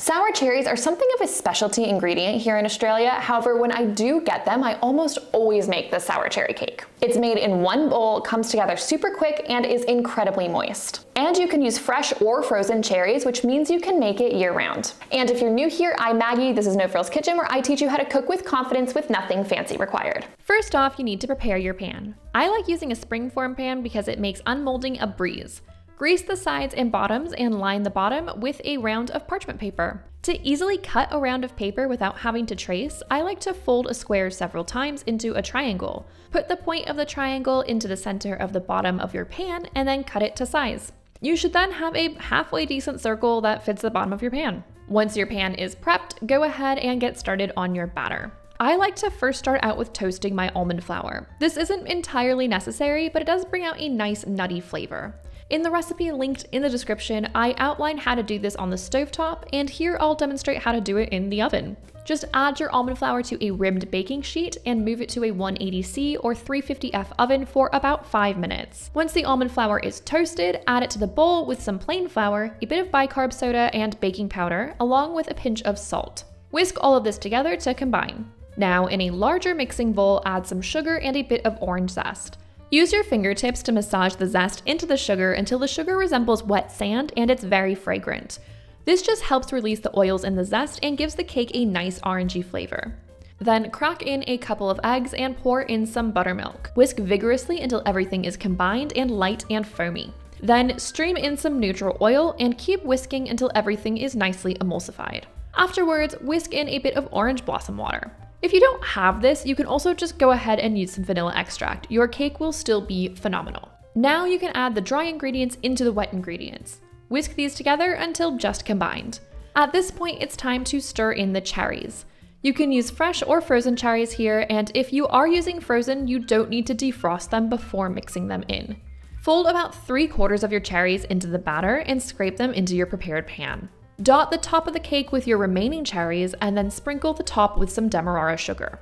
Sour cherries are something of a specialty ingredient here in Australia. However, when I do get them, I almost always make the sour cherry cake. It's made in one bowl, comes together super quick, and is incredibly moist. And you can use fresh or frozen cherries, which means you can make it year-round. And if you're new here, I'm Maggie. This is No Frills Kitchen, where I teach you how to cook with confidence with nothing fancy required. First off, you need to prepare your pan. I like using a springform pan because it makes unmolding a breeze. Grease the sides and bottoms and line the bottom with a round of parchment paper. To easily cut a round of paper without having to trace, I like to fold a square several times into a triangle. Put the point of the triangle into the center of the bottom of your pan and then cut it to size. You should then have a halfway decent circle that fits the bottom of your pan. Once your pan is prepped, go ahead and get started on your batter. I like to first start out with toasting my almond flour. This isn't entirely necessary, but it does bring out a nice nutty flavor. In the recipe linked in the description, I outline how to do this on the stovetop, and here I'll demonstrate how to do it in the oven. Just add your almond flour to a rimmed baking sheet and move it to a 180C or 350F oven for about 5 minutes. Once the almond flour is toasted, add it to the bowl with some plain flour, a bit of bicarb soda, and baking powder, along with a pinch of salt. Whisk all of this together to combine. Now, in a larger mixing bowl, add some sugar and a bit of orange zest. Use your fingertips to massage the zest into the sugar until the sugar resembles wet sand and it's very fragrant. This just helps release the oils in the zest and gives the cake a nice orangey flavor. Then crack in a couple of eggs and pour in some buttermilk. Whisk vigorously until everything is combined and light and foamy. Then stream in some neutral oil and keep whisking until everything is nicely emulsified. Afterwards, whisk in a bit of orange blossom water. If you don't have this, you can also just go ahead and use some vanilla extract. Your cake will still be phenomenal. Now you can add the dry ingredients into the wet ingredients. Whisk these together until just combined. At this point, it's time to stir in the cherries. You can use fresh or frozen cherries here, and if you are using frozen, you don't need to defrost them before mixing them in. Fold about 3/4 of your cherries into the batter and scrape them into your prepared pan. Dot the top of the cake with your remaining cherries and then sprinkle the top with some demerara sugar.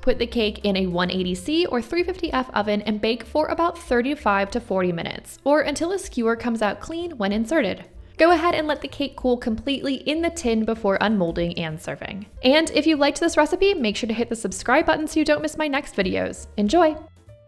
Put the cake in a 180C or 350F oven and bake for about 35 to 40 minutes, or until a skewer comes out clean when inserted. Go ahead and let the cake cool completely in the tin before unmolding and serving. And if you liked this recipe, make sure to hit the subscribe button so you don't miss my next videos. Enjoy!